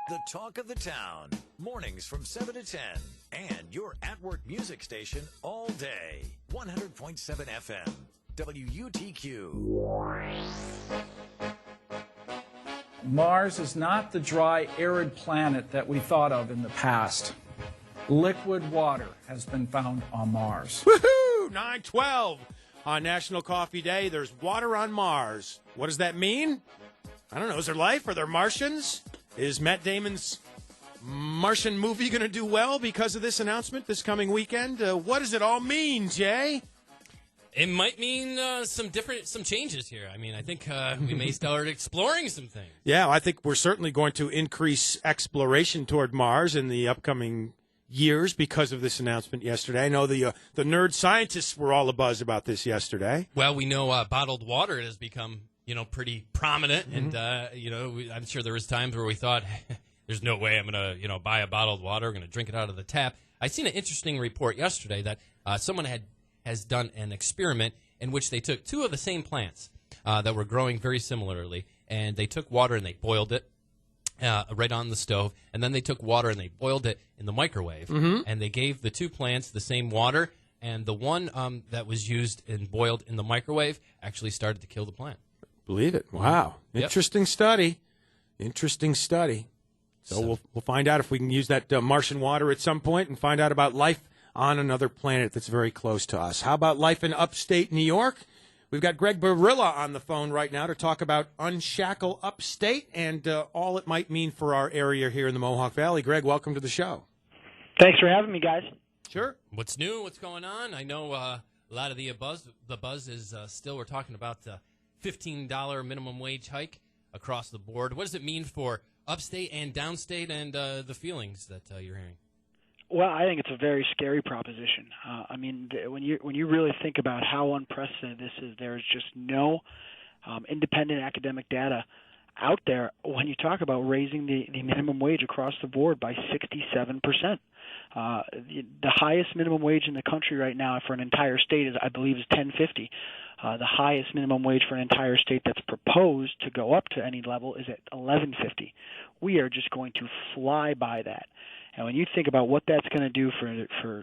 The talk of the town, mornings from 7 to 10, and your at-work music station all day. 100.7 FM, WUTQ. Mars is not the dry, arid planet that we thought of in the past. Liquid water has been found on Mars. Woohoo! 9/12 on National Coffee Day. There's water on Mars. What does that mean? I don't know. Is there life? Are there Martians? Is Matt Damon's Martian movie going to do well because of this announcement this coming weekend? What does it all mean, Jay? It might mean some changes here. I mean, I think we may start exploring some things. Yeah, I think we're certainly going to increase exploration toward Mars in the upcoming years because of this announcement yesterday. I know the nerd scientists were all abuzz about this yesterday. Well, we know bottled water has become, pretty prominent, and I'm sure there was times where we thought, there's no way I'm going to, buy a bottled water, I'm going to drink it out of the tap. I seen an interesting report yesterday that someone has done an experiment in which they took two of the same plants that were growing very similarly, and they took water and they boiled it right on the stove, and then they took water and they boiled it in the microwave, and they gave the two plants the same water, and the one that was used and boiled in the microwave actually started to kill the plant. Believe it. Wow. Yep. Interesting study. So we'll find out if we can use that Martian water at some point and find out about life on another planet that's very close to us. How about life in upstate New York? We've got Greg Biryla on the phone right now to talk about Unshackle Upstate and all it might mean for our area here in the Mohawk Valley. Greg, welcome to the show. Thanks for having me, guys. Sure. What's new? What's going on? I know a lot of the buzz is still we're talking about $15 minimum wage hike across the board. What does it mean for upstate and downstate and the feelings that you're hearing? Well, I think it's a very scary proposition. When you really think about how unprecedented this is, there is just no independent academic data out there when you talk about raising the minimum wage across the board by 67%. The highest minimum wage in the country right now for an entire state is, I believe, is $10.50. The highest minimum wage for an entire state that's proposed to go up to any level is at $11.50. We are just going to fly by that. And when you think about what that's going to do for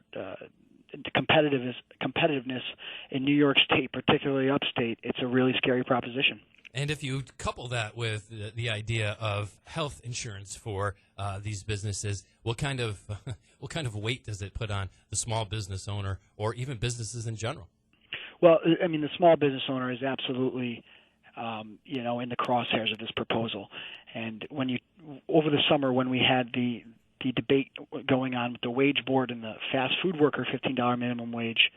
competitiveness in New York State, particularly upstate, it's a really scary proposition. And if you couple that with the idea of health insurance for these businesses, what kind of weight does it put on the small business owner or even businesses in general? Well, I mean, the small business owner is absolutely, in the crosshairs of this proposal. And over the summer when we had the debate going on with the wage board and the fast food worker $15 minimum wage,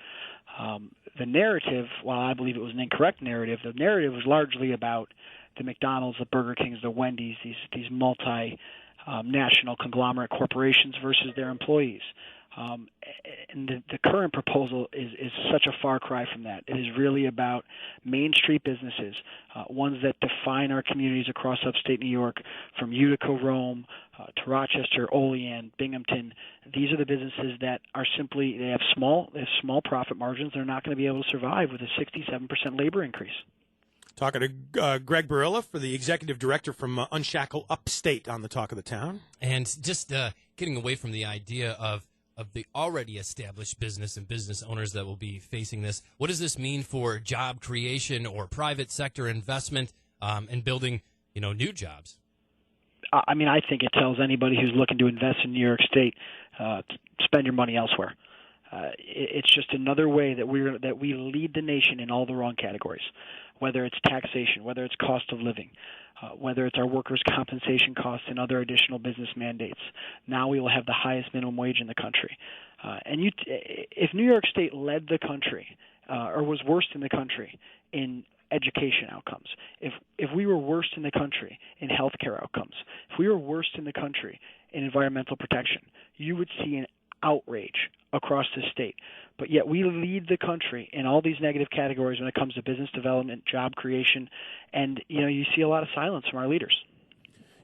the narrative, while I believe it was an incorrect narrative, the narrative was largely about the McDonald's, the Burger Kings, the Wendy's, these multi-national conglomerate corporations versus their employees. And the current proposal is such a far cry from that. It is really about Main Street businesses, ones that define our communities across upstate New York, from Utica, Rome, to Rochester, Olean, Binghamton. These are the businesses that are they have small profit margins. They're not going to be able to survive with a 67% labor increase. Talking to Greg Biryla, for the executive director from Unshackle Upstate on the Talk of the Town. And just getting away from the idea of the already established business and business owners that will be facing this, what does this mean for job creation or private sector investment and building, new jobs? I think it tells anybody who's looking to invest in New York State, spend your money elsewhere. It's just another way that we lead the nation in all the wrong categories, whether it's taxation, whether it's cost of living, whether it's our workers' compensation costs and other additional business mandates. Now we will have the highest minimum wage in the country. If New York State led the country or was worst in the country in education outcomes, if we were worst in the country in healthcare outcomes, if we were worst in the country in environmental protection, you would see an outrage across the state. But yet we lead the country in all these negative categories when it comes to business development, job creation, and you see a lot of silence from our leaders.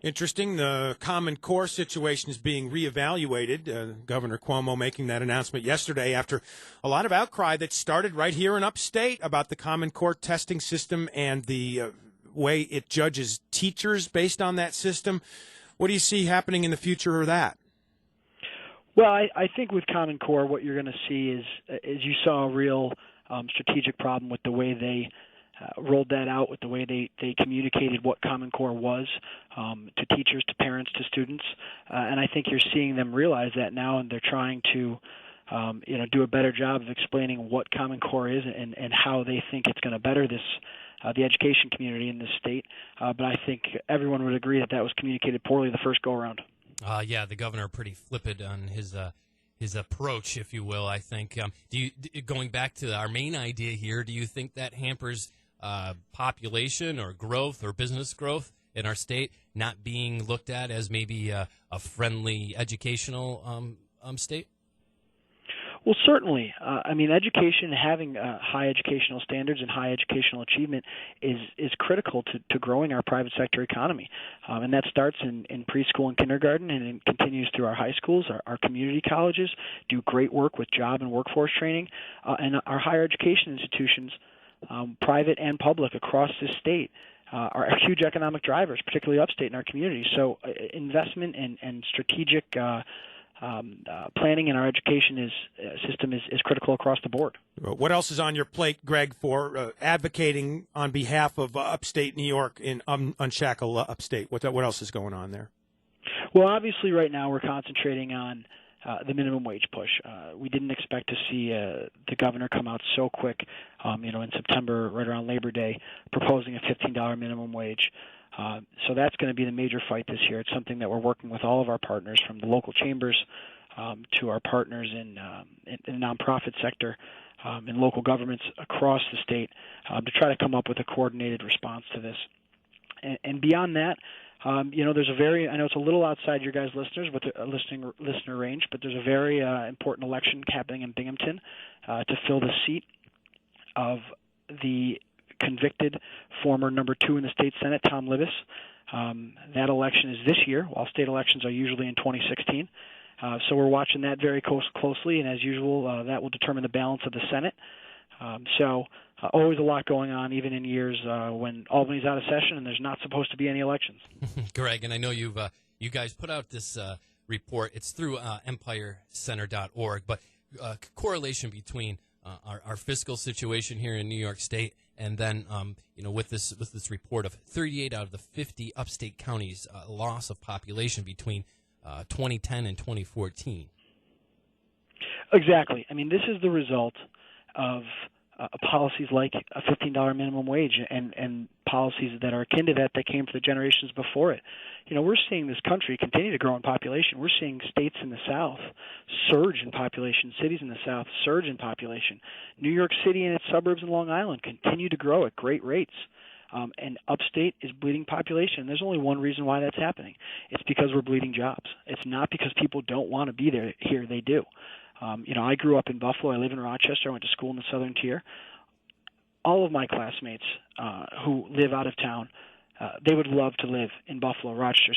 Interesting. The Common Core situation is being reevaluated. Governor Cuomo making that announcement yesterday after a lot of outcry that started right here in upstate about the Common Core testing system and the way it judges teachers based on that system. What do you see happening in the future of that? Well, I think with Common Core, what you're going to see is you saw a real strategic problem with the way they rolled that out, with the way they communicated what Common Core was to teachers, to parents, to students, and I think you're seeing them realize that now, and they're trying to do a better job of explaining what Common Core is and how they think it's going to better the education community in this state. But I think everyone would agree that was communicated poorly the first go-around. Yeah, the governor pretty flippant on his approach, if you will, I think. Going back to our main idea here, do you think that hampers population or growth or business growth in our state, not being looked at as maybe a friendly educational state? Well, certainly. Education, having high educational standards and high educational achievement is critical to growing our private sector economy. And that starts in preschool and kindergarten, and it continues through our high schools. Our community colleges do great work with job and workforce training. And our higher education institutions, private and public across this state, are huge economic drivers, particularly upstate in our community. So investment and strategic planning in our education system is critical across the board. What else is on your plate, Greg, for advocating on behalf of upstate New York in Unshackle Upstate? What else is going on there? Well, obviously right now we're concentrating on the minimum wage push. We didn't expect to see the governor come out so quick, in September, right around Labor Day, proposing a $15 minimum wage. So that's going to be the major fight this year. It's something that we're working with all of our partners, from the local chambers to our partners in the nonprofit sector and local governments across the state to try to come up with a coordinated response to this. And beyond that, there's I know it's a little outside your guys' listener range, but there's a very important election happening in Binghamton to fill the seat of the convicted former number 2 in the state Senate, Tom Libous. That election is this year, while state elections are usually in 2016. So we're watching that very closely, and as usual, that will determine the balance of the Senate. Always a lot going on, even in years when Albany's out of session and there's not supposed to be any elections. Greg, and I know you guys put out this report. It's through EmpireCenter.org, but correlation between our fiscal situation here in New York State, and then with this report of 38 out of the 50 upstate counties loss of population between 2010 and 2014. Exactly. This is the result of policies like a $15 minimum wage and policies that are akin to that came for the generations before it. We're seeing this country continue to grow in population. We're seeing states in the South surge in population, cities in the South surge in population. New York City and its suburbs and Long Island continue to grow at great rates. And upstate is bleeding population. There's only one reason why that's happening. It's because we're bleeding jobs. It's not because people don't want to be there here. They do. I grew up in Buffalo. I live in Rochester. I went to school in the Southern Tier. All of my classmates who live out of town, they would love to live in Buffalo, Rochester,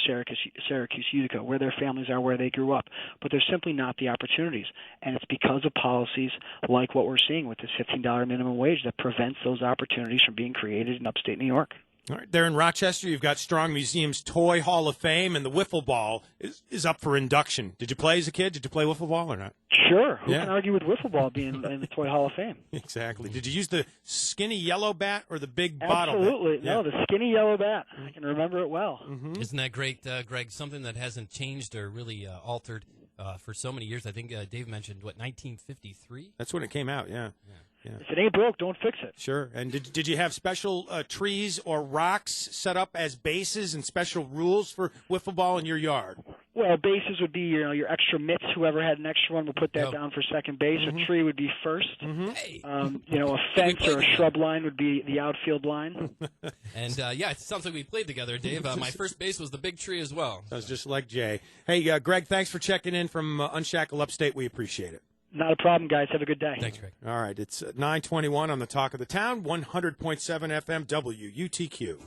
Syracuse, Utica, where their families are, where they grew up. But there's simply not the opportunities. And it's because of policies like what we're seeing with this $15 minimum wage that prevents those opportunities from being created in upstate New York. All right, there in Rochester, you've got Strong Museum's Toy Hall of Fame, and the wiffle ball is up for induction. Did you play as a kid? Did you play wiffle ball or not? Sure. Who can argue with wiffle ball being in the Toy Hall of Fame? Exactly. Did you use the skinny yellow bat or the big bottle bat? Absolutely. No, the skinny yellow bat. I can remember it well. Mm-hmm. Isn't that great, Greg? Something that hasn't changed or really altered for so many years. I think Dave mentioned, 1953? That's when it came out, yeah. If it ain't broke, don't fix it. Sure. And did you have special trees or rocks set up as bases and special rules for wiffle ball in your yard? Well, bases would be your extra mitts. Whoever had an extra one would put that down for second base. Mm-hmm. A tree would be first. Mm-hmm. A fence or a shrub line would be the outfield line. And it sounds like we played together, Dave. My first base was the big tree as well. Sounds just like Jay. Hey, Greg, thanks for checking in from Unshackle Upstate. We appreciate it. Not a problem, guys. Have a good day. Thanks, Greg. All right, it's 9:21 on the Talk of the Town, 100.7 FM WUTQ.